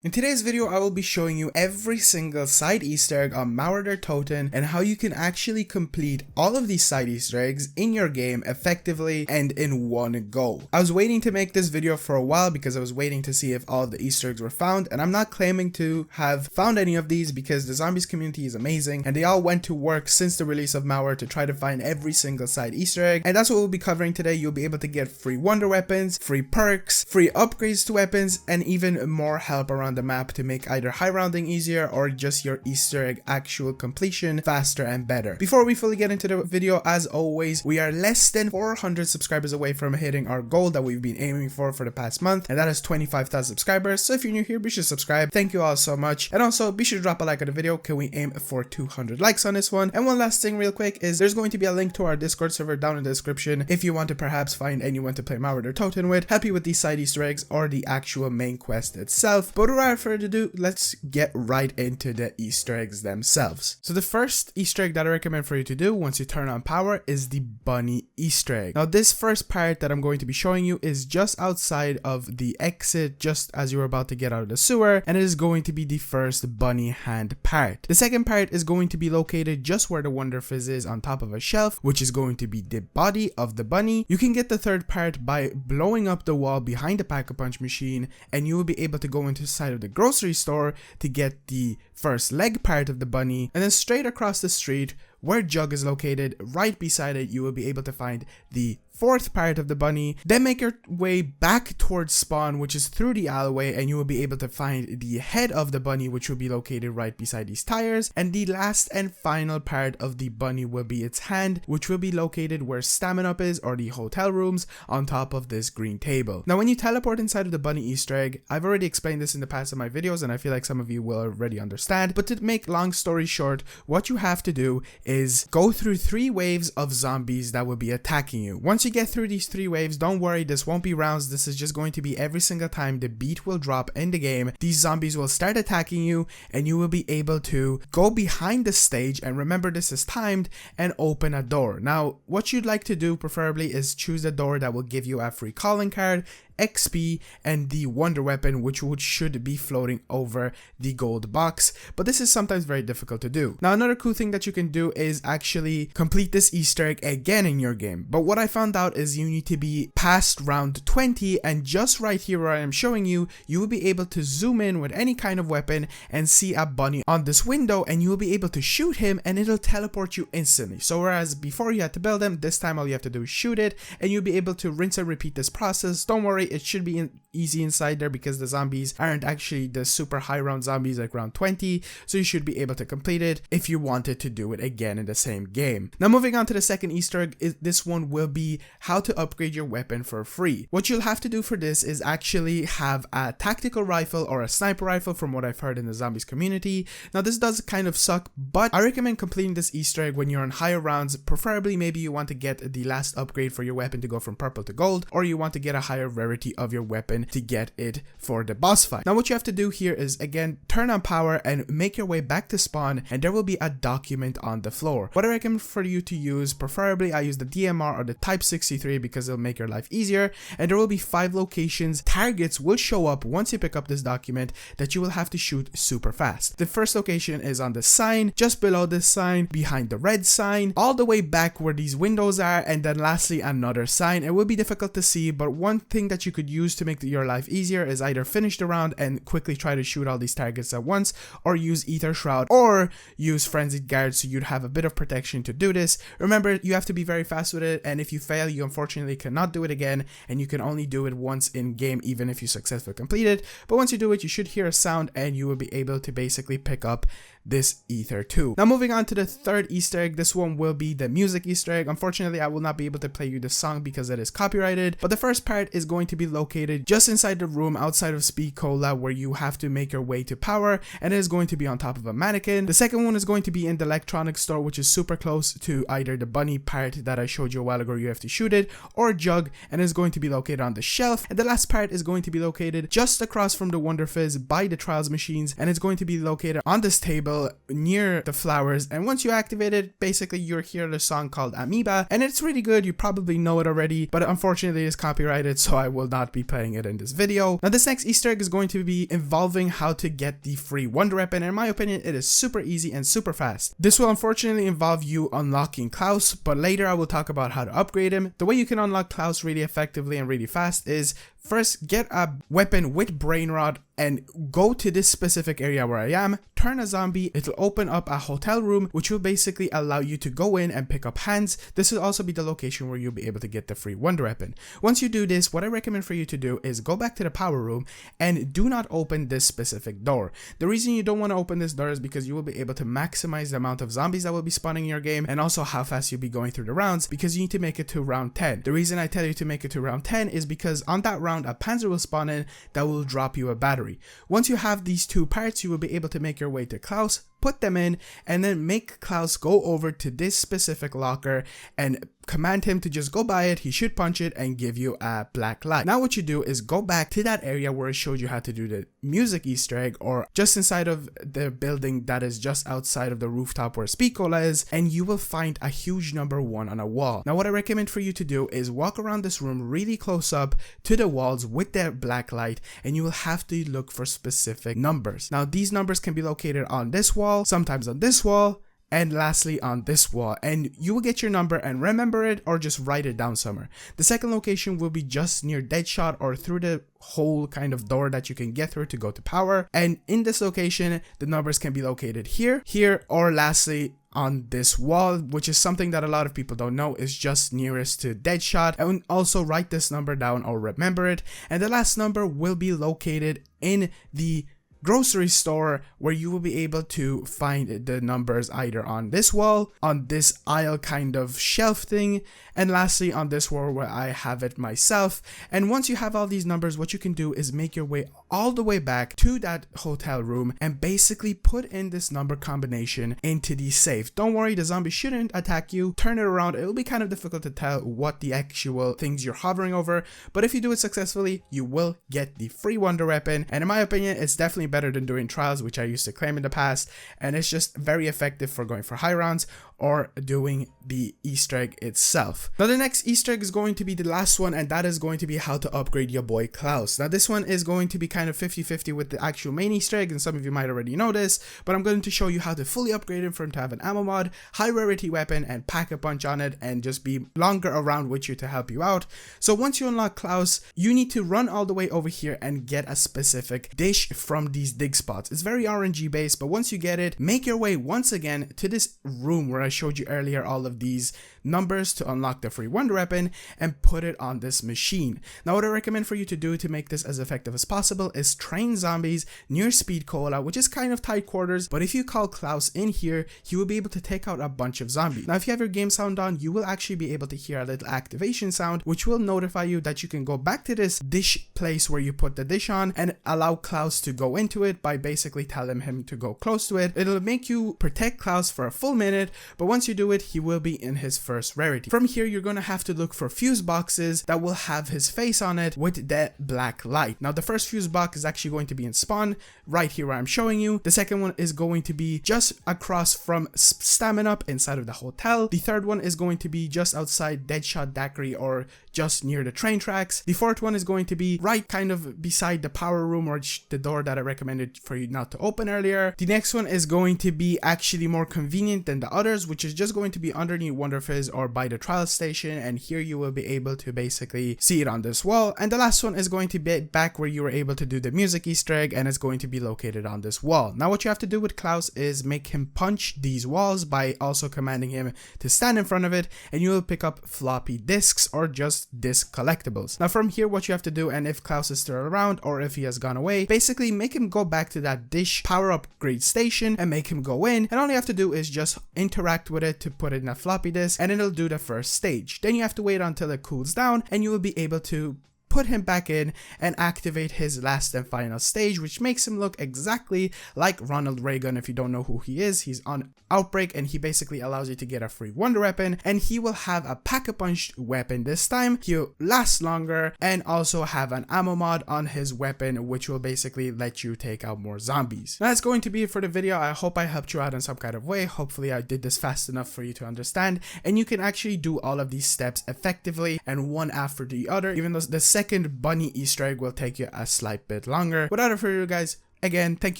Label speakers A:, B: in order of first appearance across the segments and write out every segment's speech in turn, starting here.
A: In today's video, I will be showing you every single side Easter egg on Mauer Der Toten and how you can actually complete all of these side Easter eggs in your game effectively and in one go. I was waiting to make this video for a while because I was waiting to see if all of the Easter eggs were found, and I'm not claiming to have found any of these because the zombies community is amazing and they all went to work since the release of Mauer to try to find every single side Easter egg, and that's what we'll be covering today. You'll be able to get free wonder weapons, free perks, free upgrades to weapons, and even more help around the map to make either high rounding easier or just your Easter egg actual completion faster and better. Before we fully get into the video, as always, we are less than 400 subscribers away from hitting our goal that we've been aiming for the past month, and that is 25,000 subscribers. So if you're new here, be sure to subscribe. Thank you all so much, and also be sure to drop a like on the video. Can we aim for 200 likes on this one? And one last thing real quick is there's going to be a link to our Discord server down in the description if you want to perhaps find anyone to play Mauer Der Toten with, help you with these side Easter eggs or the actual main quest itself. But without further ado, let's get right into the Easter eggs themselves. So the first Easter egg that I recommend for you to do once you turn on power is the bunny Easter egg. Now this first part that I'm going to be showing you is just outside of the exit, just as you're about to get out of the sewer, and it is going to be the first bunny hand part. The second part is going to be located just where the Wonder Fizz is on top of a shelf, which is going to be the body of the bunny. You can get the third part by blowing up the wall behind the Pack-a-Punch machine, and you will be able to go into the side of the grocery store to get the first leg part of the bunny, and then straight across the street where Jug is located, right beside it, you will be able to find the fourth part of the bunny. Then make your way back towards spawn, which is through the alleyway, and you will be able to find the head of the bunny, which will be located right beside these tires. And the last and final part of the bunny will be its hand, which will be located where Stamina Up is, or the hotel rooms, on top of this green table. Now when you teleport inside of the bunny Easter egg, I've already explained this in the past of my videos, and I feel like some of you will already understand, but to make long story short, what you have to do is go through 3 waves of zombies that will be attacking you. Once you get through these 3 waves, don't worry, this won't be rounds. This is just going to be every single time the beat will drop in the game, these zombies will start attacking you, and you will be able to go behind the stage, and remember this is timed, and open a door. Now what you'd like to do preferably is choose a door that will give you a free calling card, XP, and the wonder weapon, which should be floating over the gold box, but this is sometimes very difficult to do. Now another cool thing that you can do is actually complete this Easter egg again in your game, but what I found out is you need to be past round 20, and just right here where I am showing you, you will be able to zoom in with any kind of weapon and see a bunny on this window, and you will be able to shoot him and it'll teleport you instantly. So whereas before you had to build him, this time all you have to do is shoot it, and you'll be able to rinse and repeat this process. Don't worry, it should be easy inside there because the zombies aren't actually the super high round zombies like round 20, so you should be able to complete it if you wanted to do it again in the same game. Now moving on to the second Easter egg, this one will be how to upgrade your weapon for free. What you'll have to do for this is actually have a tactical rifle or a sniper rifle, from what I've heard in the zombies community. Now this does kind of suck, but I recommend completing this Easter egg when you're on higher rounds. Preferably maybe you want to get the last upgrade for your weapon to go from purple to gold, or you want to get a higher rarity of your weapon to get it for the boss fight. Now what you have to do here is again turn on power and make your way back to spawn, and there will be a document on the floor. What I recommend for you to use, preferably I use the DMR or the Type 63 because it'll make your life easier, and there will be 5 locations. Targets will show up once you pick up this document that you will have to shoot super fast. The first location is on the sign, just below this sign, behind the red sign, all the way back where these windows are, and then lastly another sign. It will be difficult to see, but one thing that you could use to make your life easier is either finish the round and quickly try to shoot all these targets at once, or use Aether Shroud, or use Frenzied Guard so you'd have a bit of protection to do this. Remember, you have to be very fast with it, and if you fail, you unfortunately cannot do it again, and you can only do it once in game even if you successfully complete it. But once you do it, you should hear a sound and you will be able to basically pick up this Aether too. Now moving on to the third Easter egg, this one will be the music Easter egg. Unfortunately, I will not be able to play you the song because it is copyrighted, but the first part is going to be located just inside the room outside of Speed Cola where you have to make your way to power, and it is going to be on top of a mannequin. The second one is going to be in the electronics store, which is super close to either the bunny part that I showed you a while ago, you have to shoot it, or Jug, and is going to be located on the shelf. And the last part is going to be located just across from the Wonder Fizz by the trials machines, and it's going to be located on this table vehicle near the flowers, and once you activate it, basically you'll hear the song called Amoeba, and it's really good. You probably know it already, but unfortunately it's copyrighted, so I will not be playing it in this video. Now this next Easter egg is going to be involving how to get the free wonder weapon, and in my opinion it is super easy and super fast. This will unfortunately involve you unlocking Klaus, but later I will talk about how to upgrade him. The way you can unlock Klaus really effectively and really fast is first get a weapon with brain rot and go to this specific area where I am, turn a zombie, it'll open up a hotel room which will basically allow you to go in and pick up hands. This will also be the location where you'll be able to get the free wonder weapon. Once you do this, what I recommend for you to do is go back to the power room and do not open this specific door. The reason you don't want to open this door is because you will be able to maximize the amount of zombies that will be spawning in your game, and also how fast you'll be going through the rounds, because you need to make it to round 10. The reason I tell you to make it to round 10 is because on that round a panzer will spawn in that will drop you a battery. Once you have these two parts, you will be able to make your way to Klaus, put them in, and then make Klaus go over to this specific locker and command him to just go by it. He should punch it and give you a black light. Now what you do is go back to that area where I showed you how to do the music Easter egg, or just inside of the building that is just outside of the rooftop where Speed Cola is, and you will find a huge number 1 on a wall. Now what I recommend for you to do is walk around this room really close up to the walls with that black light, and you will have to look for specific numbers. Now these numbers can be located on this wall, sometimes on this wall, and lastly on this wall, and you will get your number and remember it or just write it down somewhere. The second location will be just near Deadshot or through the whole kind of door that you can get through to go to power, and in this location the numbers can be located here, here, or lastly on this wall, which is something that a lot of people don't know is just nearest to Deadshot. And also write this number down or remember it, and the last number will be located in the grocery store, where you will be able to find the numbers either on this wall, on this aisle kind of shelf thing, and lastly on this wall where I have it myself. And once you have all these numbers, what you can do is make your way all the way back to that hotel room and basically put in this number combination into the safe. Don't worry, the zombie shouldn't attack you. Turn it around. It'll be kind of difficult to tell what the actual things you're hovering over, but if you do it successfully, you will get the free wonder weapon. And in my opinion, it's definitely better than doing trials, which I used to claim in the past, and it's just very effective for going for high rounds or doing the Easter egg itself. Now the next Easter egg is going to be the last one, and that is going to be how to upgrade your boy Klaus. Now this one is going to be kind of 50-50 with the actual main Easter egg, and some of you might already know this, but I'm going to show you how to fully upgrade him for him to have an ammo mod, high rarity weapon, and pack a punch on it, and just be longer around with you to help you out. So once you unlock Klaus, you need to run all the way over here and get a specific dish from these dig spots. It's very RNG based, but once you get it, make your way once again to this room where I showed you earlier all of these numbers to unlock the free wonder weapon, and put it on this machine. Now what I recommend for you to do to make this as effective as possible is train zombies near Speed Cola, which is kind of tight quarters, but if you call Klaus in here, he will be able to take out a bunch of zombies. Now if you have your game sound on, you will actually be able to hear a little activation sound, which will notify you that you can go back to this dish place where you put the dish on and allow Klaus to go into it by basically telling him to go close to it. It'll make you protect Klaus for a full minute, but once you do it, he will be in his first rarity. From here, you're going to have to look for fuse boxes that will have his face on it with that black light. Now the first fuse box is actually going to be in spawn right here where I'm showing you. The second one is going to be just across from Stamina Up inside of the hotel. The third one is going to be just outside Deadshot Daiquiri or just near the train tracks. The fourth one is going to be right kind of beside the power room, or the door that I recommended for you not to open earlier. The next one is going to be actually more convenient than the others, which is just going to be underneath Wonder Fizz or by the trial station, and here you will be able to basically see it on this wall. And the last one is going to be back where you were able to do the music Easter egg, and it's going to be located on this wall. Now what you have to do with Klaus is make him punch these walls by also commanding him to stand in front of it, and you will pick up floppy disks or just disc collectibles. Now from here, what you have to do, and if Klaus is still around or if he has gone away, basically make him go back to that dish power upgrade station and make him go in, and all you have to do is just interact with it to put it in a floppy disk, and it'll do the first stage. Then you have to wait until it cools down, and you will be able to put him back in and activate his last and final stage, which makes him look exactly like Ronald Reagan. If you don't know who he is, he's on Outbreak, and he basically allows you to get a free wonder weapon, and he will have a pack-a-punch weapon this time. He'll last longer and also have an ammo mod on his weapon, which will basically let you take out more zombies. Now, that's going to be it for the video. I hope I helped you out in some kind of way. Hopefully I did this fast enough for you to understand, and you can actually do all of these steps effectively and one after the other, even though the second bunny Easter egg will take you a slight bit longer. Without further ado, guys, again, thank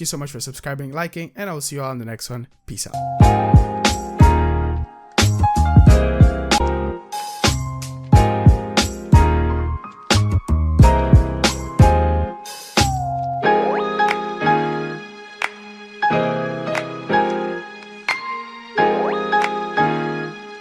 A: you so much for subscribing, liking, and I will see you all in the next one. Peace out.